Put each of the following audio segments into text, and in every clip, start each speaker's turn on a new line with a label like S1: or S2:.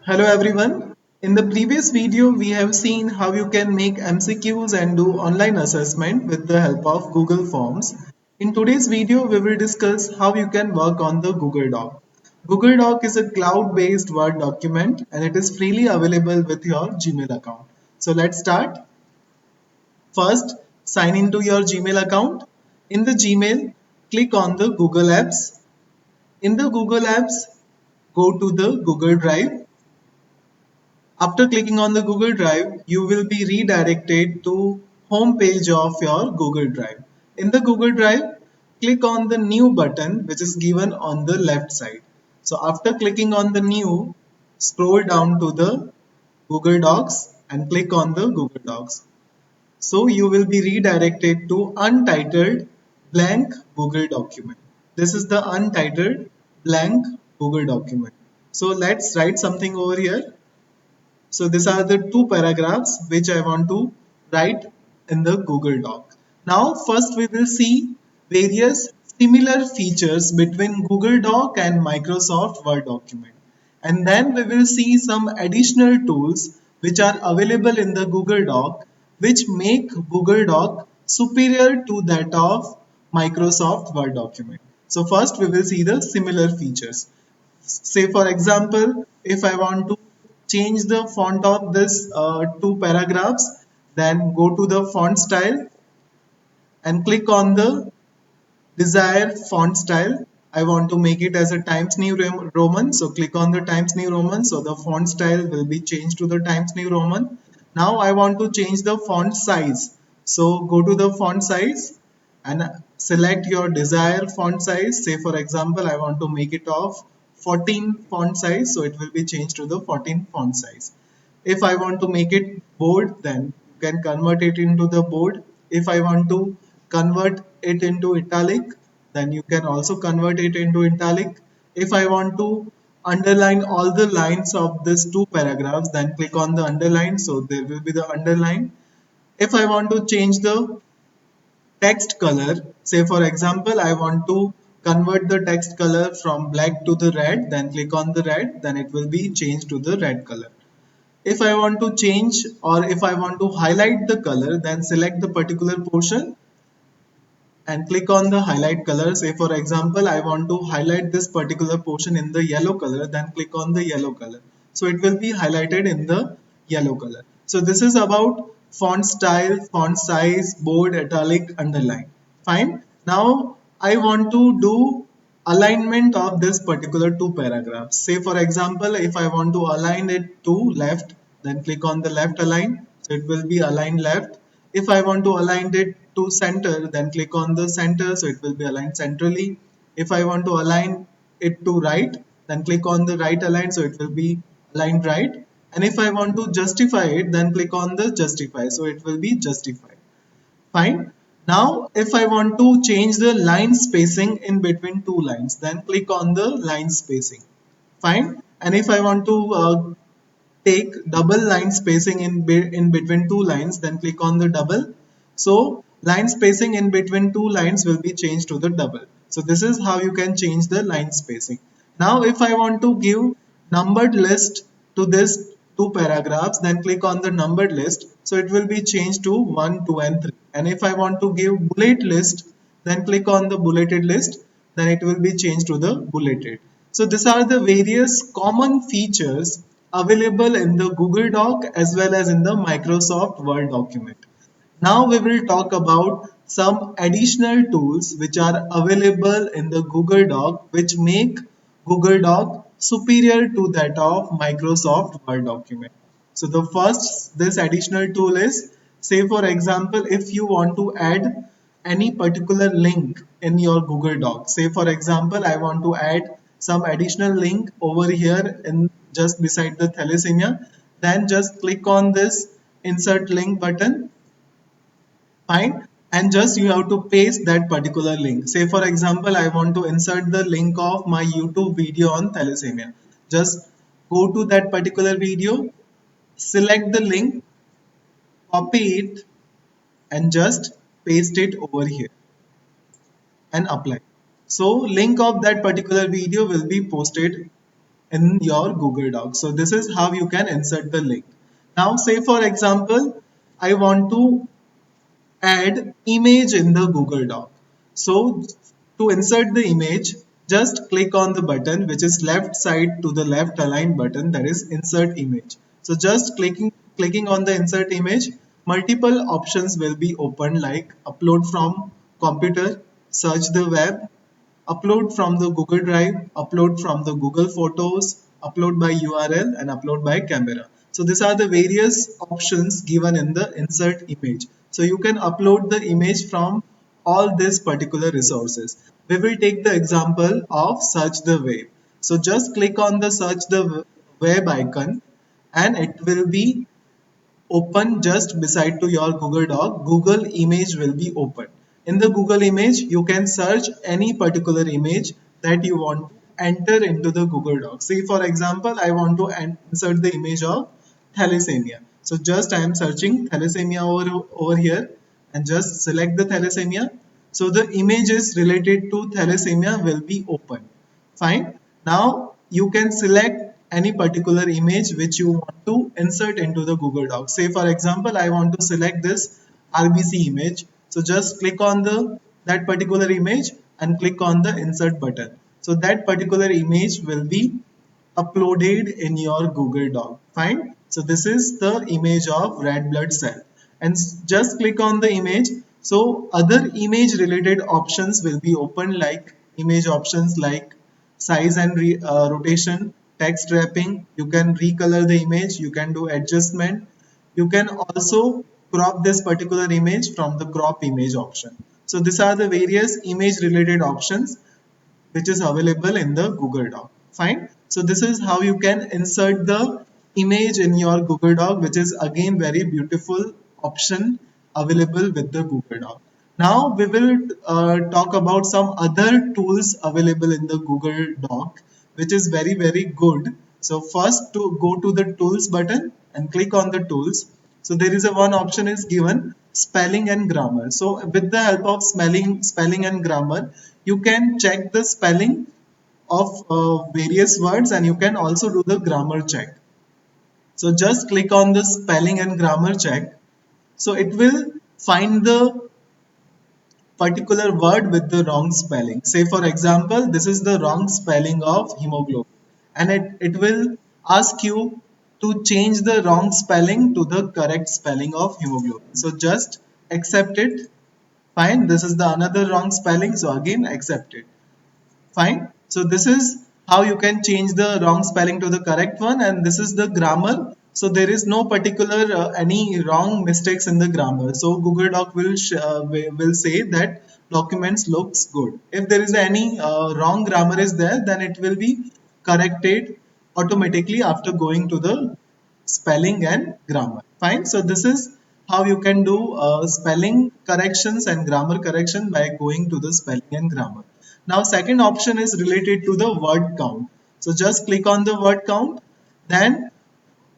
S1: Hello everyone. In the previous video, we have seen how you can make MCQs and do online assessment with the help of Google Forms. In today's video, we will discuss how you can work on the Google Doc. Google Doc is a cloud-based Word document and it is freely available with your Gmail account. So let's start. First, sign into your Gmail account. In the Gmail, click on the Google Apps. In the Google Apps, go to the Google Drive. After clicking on the Google Drive, you will be redirected to home page of your Google Drive. In the Google Drive, click on the new button which is given on the left side. So after clicking on the new, scroll down to the Google Docs and click on the Google Docs. So you will be redirected to untitled blank Google document. This is the untitled blank Google document. So let's write something over here. So these are the two paragraphs which I want to write in the Google Doc. Now first we will see various similar features between Google Doc and Microsoft Word document. And then we will see some additional tools which are available in the Google Doc which make Google Doc superior to that of Microsoft Word document. So first we will see the similar features. Say for example, if I want to change the font of this two paragraphs, then go to the font style and click on the desired font style. I want to make it as a Times New Roman, so click on the Times New Roman, so the font style will be changed to the Times New Roman. Now I want to change the font size, so go to the font size and select your desired font size. Say for example, I want to make it of 14 font size, so it will be changed to the 14 font size. If I want to make it bold, then you can convert it into the bold. If I want to convert it into italic, then you can also convert it into italic. If I want to underline all the lines of these two paragraphs, then click on the underline, so there will be the underline. If I want to change the text color, say for example, I want to convert the text color from black to the red, then click on the red, then it will be changed to the red color. If I want to change or if I want to highlight the color, then select the particular portion and click on the highlight color. Say for example, I want to highlight this particular portion in the yellow color, then click on the yellow color. So it will be highlighted in the yellow color. So this is about font style, font size, bold, italic, underline. Fine. Now I want to do alignment of this particular two paragraphs. Say for example, if I want to align it to left, then click on the left align. So it will be aligned left. If I want to align it to center, then click on the center, so it will be aligned centrally. If I want to align it to right, then click on the right align, so it will be aligned right. And if I want to justify it, then click on the justify, so it will be justified. Fine. Now, if I want to change the line spacing in between two lines, then click on the line spacing. Fine. And if I want to take double line spacing in between two lines, then click on the double. So line spacing in between two lines will be changed to the double. So this is how you can change the line spacing. Now if I want to give numbered list to this two paragraphs, then click on the numbered list, so it will be changed to 1, 2 and 3. And if I want to give bullet list, then click on the bulleted list, then it will be changed to the bulleted. So these are the various common features available in the Google Doc as well as in the Microsoft Word document. Now we will talk about some additional tools which are available in the Google Doc which make Google Doc superior to that of Microsoft Word document. So the first this additional tool is, say for example, if you want to add any particular link in your Google Doc. Say for example, I want to add some additional link over here in just beside the thalassemia. Then just click on this insert link button. Fine. And just you have to paste that particular link. Say for example, I want to insert the link of my YouTube video on thalassemia. Just go to that particular video, select the link, copy it and just paste it over here and apply. So link of that particular video will be posted in your Google Docs. So this is how you can insert the link. Now say for example, I want to add image in the Google Doc. So to insert the image, just click on the button which is left side to the left aligned button, that is insert image. So just clicking on the insert image, multiple options will be opened like upload from computer, search the web, upload from the Google Drive, upload from the Google Photos, upload by URL, and upload by camera. So these are the various options given in the insert image. So you can upload the image from all these particular resources. We will take the example of search the web. So just click on the search the web icon and it will be open just beside to your Google Doc. Google image will be open. In the Google image, you can search any particular image that you want to enter into the Google Doc. See, for example, I want to insert the image of thalassemia. So just I am searching thalassemia over here and just select the thalassemia. So the images related to thalassemia will be open. Fine. Now you can select any particular image which you want to insert into the Google Doc. Say for example, I want to select this RBC image. So just click on the that particular image and click on the insert button. So that particular image will be uploaded in your Google Doc. Fine. So this is the image of red blood cell and just click on the image. So other image related options will be open like image options like size and rotation, text wrapping. You can recolor the image. You can do adjustment. You can also crop this particular image from the crop image option. So these are the various image related options which is available in the Google Doc. Fine. So this is how you can insert the image in your Google Doc, which is again very beautiful option available with the Google Doc. Now we will talk about some other tools available in the Google Doc, which is very good. So first to go to the tools button and click on the tools. So there is a one option is given spelling and grammar. So with the help of spelling and grammar, you can check the spelling of various words and you can also do the grammar check. So just click on the spelling and grammar check. So it will find the particular word with the wrong spelling. Say for example, this is the wrong spelling of hemoglobin and it will ask you to change the wrong spelling to the correct spelling of hemoglobin. So just accept it. Fine, this is the another wrong spelling. So again accept it. Fine. So this is how you can change the wrong spelling to the correct one, and this is the grammar. So there is no particular any wrong mistakes in the grammar. So Google Doc will say that documents looks good. If there is any wrong grammar is there, then it will be corrected automatically after going to the spelling and grammar. Fine. So this is how you can do spelling corrections and grammar correction by going to the spelling and grammar. Now second option is related to the word count. So just click on the word count. Then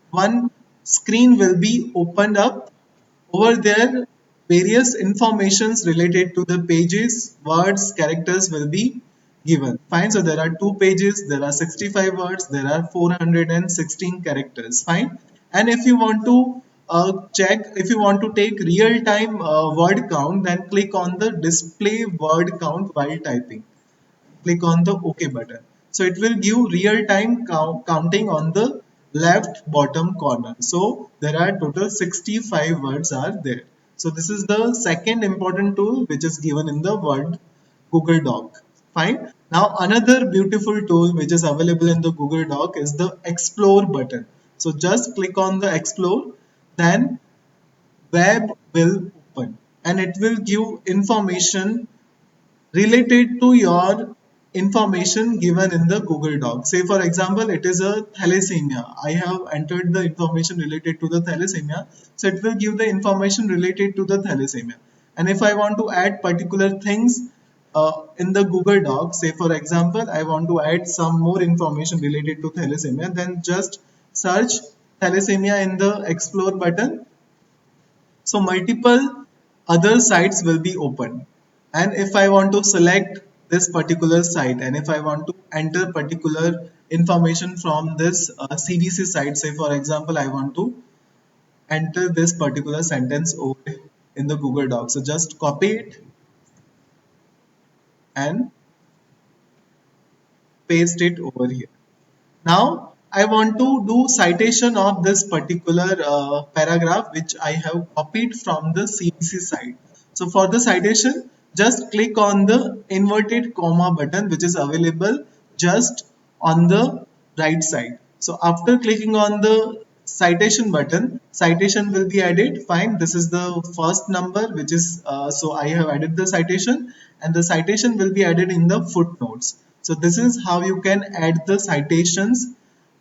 S1: one screen will be opened up. Over there various informations related to the pages, words, characters will be given. Fine. So there are two pages, there are 65 words, there are 416 characters. Fine. And if you want to if you want to take real time word count, then click on the display word count while typing. Click on the OK button. So it will give real time counting on the left bottom corner. So there are total 65 words are there. So this is the second important tool which is given in the Word Google Doc. Fine. Now another beautiful tool which is available in the Google Doc is the Explore button. So just click on the Explore, then web will open and it will give information related to your information given in the Google Doc. Say for example, it is a thalassemia. I have entered the information related to the thalassemia. So it will give the information related to the thalassemia. And if I want to add particular things in the Google Doc, say for example, I want to add some more information related to thalassemia, then just search thalassemia in the explore button. So multiple other sites will be open. And if I want to select this particular site and if I want to enter particular information from this CDC site. Say for example, I want to enter this particular sentence over in the Google Doc. So just copy it and paste it over here. Now I want to do citation of this particular paragraph which I have copied from the CDC site. So for the citation, just click on the inverted comma button which is available just on the right side. So after clicking on the citation button, citation will be added. Fine, this is the first number which is so I have added the citation, and the citation will be added in the footnotes. So this is how you can add the citations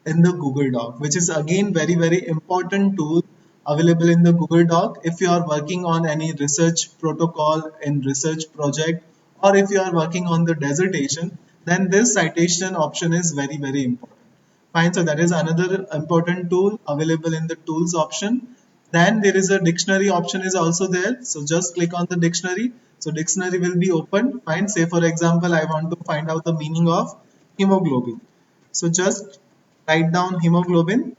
S1: in the Google Doc, which is again very important tool available in the Google Doc if you are working on any research protocol in research project, or if you are working on the dissertation, then this citation option is very important. Fine, so that is another important tool available in the tools option. Then there is a dictionary option is also there. So just click on the dictionary. So dictionary will be opened. Fine, say for example, I want to find out the meaning of hemoglobin. So just write down hemoglobin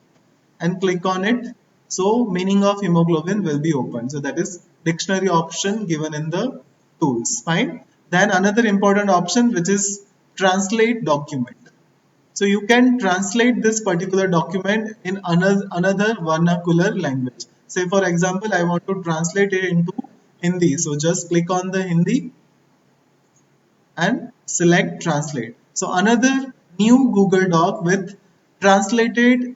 S1: and click on it. So meaning of hemoglobin will be open. So that is dictionary option given in the tools. Fine. Then another important option which is translate document. So you can translate this particular document in another vernacular language. Say for example, I want to translate it into Hindi. So just click on the Hindi and select translate. So another new Google Doc with translated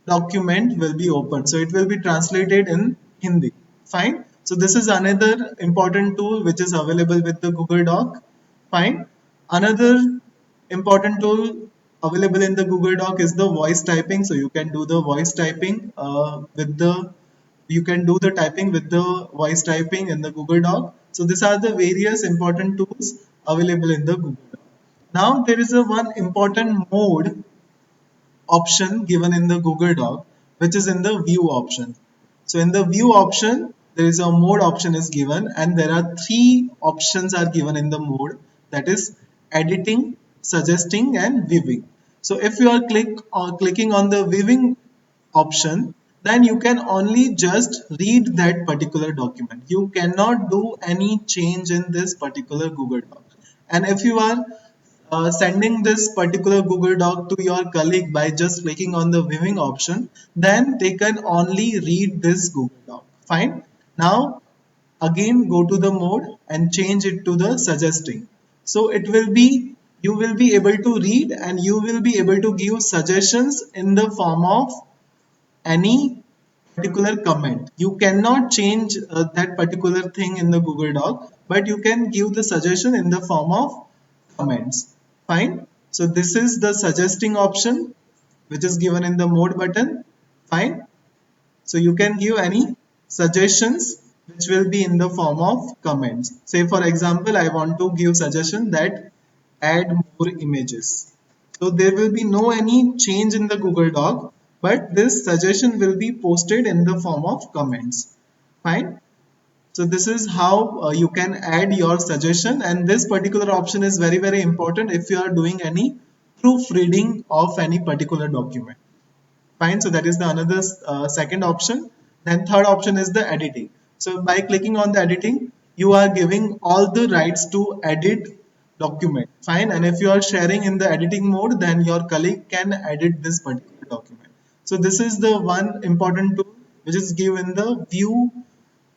S1: document will be open. So it will be translated in Hindi. Fine. So this is another important tool which is available with the Google Doc. Fine. Another important tool available in the Google Doc is the voice typing. So you can do the voice typing with the you can do the typing with the voice typing in the Google Doc. So these are the various important tools available in the Google Doc. Now there is a one important mode option given in the Google Doc, which is in the view option. So in the view option, there is a mode option is given, and there are three options are given in the mode, that is editing, suggesting and viewing. So if you are clicking on the viewing option, then you can only just read that particular document. You cannot do any change in this particular Google Doc. And if you are sending this particular Google Doc to your colleague by just clicking on the viewing option, then they can only read this Google Doc. Fine. Now again go to the mode and change it to the suggesting. So it will be you will be able to read and you will be able to give suggestions in the form of any particular comment. You cannot change that particular thing in the Google Doc, but you can give the suggestion in the form of comments. Fine. So this is the suggesting option which is given in the mode button. Fine. So you can give any suggestions which will be in the form of comments. Say for example, I want to give suggestion that add more images. So there will be no any change in the Google Doc, but this suggestion will be posted in the form of comments. Fine. So this is how you can add your suggestion, and this particular option is very important if you are doing any proofreading of any particular document. Fine. So that is the another second option. Then third option is the editing. So by clicking on the editing, you are giving all the rights to edit document. Fine. And if you are sharing in the editing mode, then your colleague can edit this particular document. So this is the one important tool which is given the view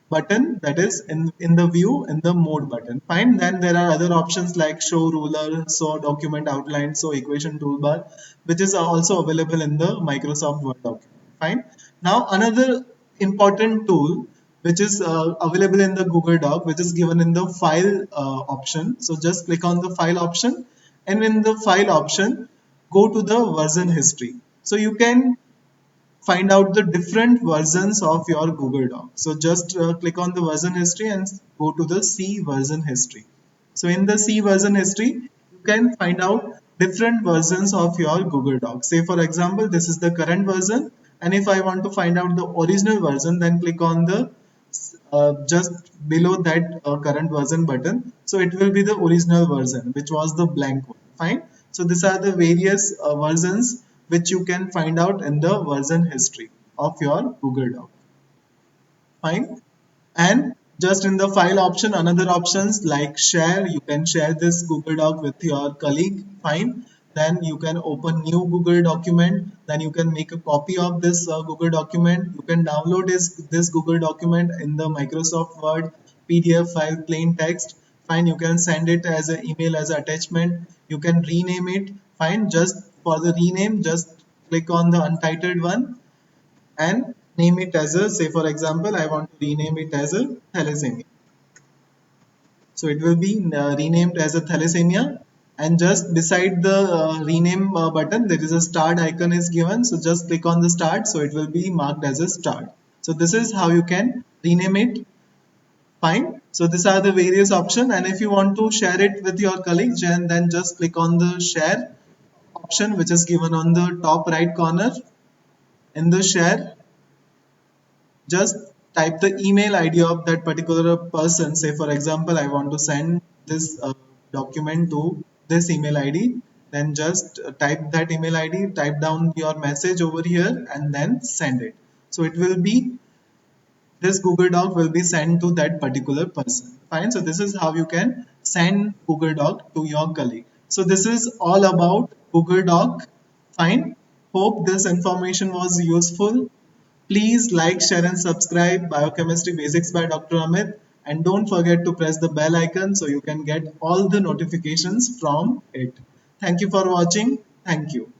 S1: button, that is in the view in the mode button. Fine. Then there are other options like show ruler, show document outline, show equation toolbar, which is also available in the Microsoft Word document. Fine. Now another important tool which is available in the Google Doc, which is given in the file option. So just click on the file option, and in the file option go to the version history. So you can find out the different versions of your Google Doc. So just click on the version history and go to the C version history. So in the C version history, you can find out different versions of your Google Doc. Say for example, this is the current version, and if I want to find out the original version, then click on the just below that current version button. So it will be the original version, which was the blank one. Fine. So these are the various versions which you can find out in the version history of your Google Doc. Fine. And just in the file option, another options like share, you can share this Google Doc with your colleague. Fine. Then you can open new Google document. Then you can make a copy of this Google document. You can download this Google document in the Microsoft Word PDF file, plain text. Fine. You can send it as an email as an attachment. You can rename it. Fine. Just for the rename, just click on the untitled one and name it as a, say for example, I want to rename it as a thalassemia. So it will be renamed as a thalassemia, and just beside the rename button there is a start icon is given, so just click on the start, so it will be marked as a start. So this is how you can rename it. Fine. So these are the various options, and if you want to share it with your colleagues, then just click on the share option which is given on the top right corner. In the share, just type the email ID of that particular person. Say, for example, I want to send this document to this email ID. Then just type that email ID, type down your message over here, and then send it. So it will be, this Google Doc will be sent to that particular person. Fine. So this is how you can send Google Doc to your colleague. So this is all about Google Doc. Fine. Hope this information was useful. Please like, share, and subscribe Biochemistry Basics by Dr. Amit. And don't forget to press the bell icon so you can get all the notifications from it. Thank you for watching. Thank you.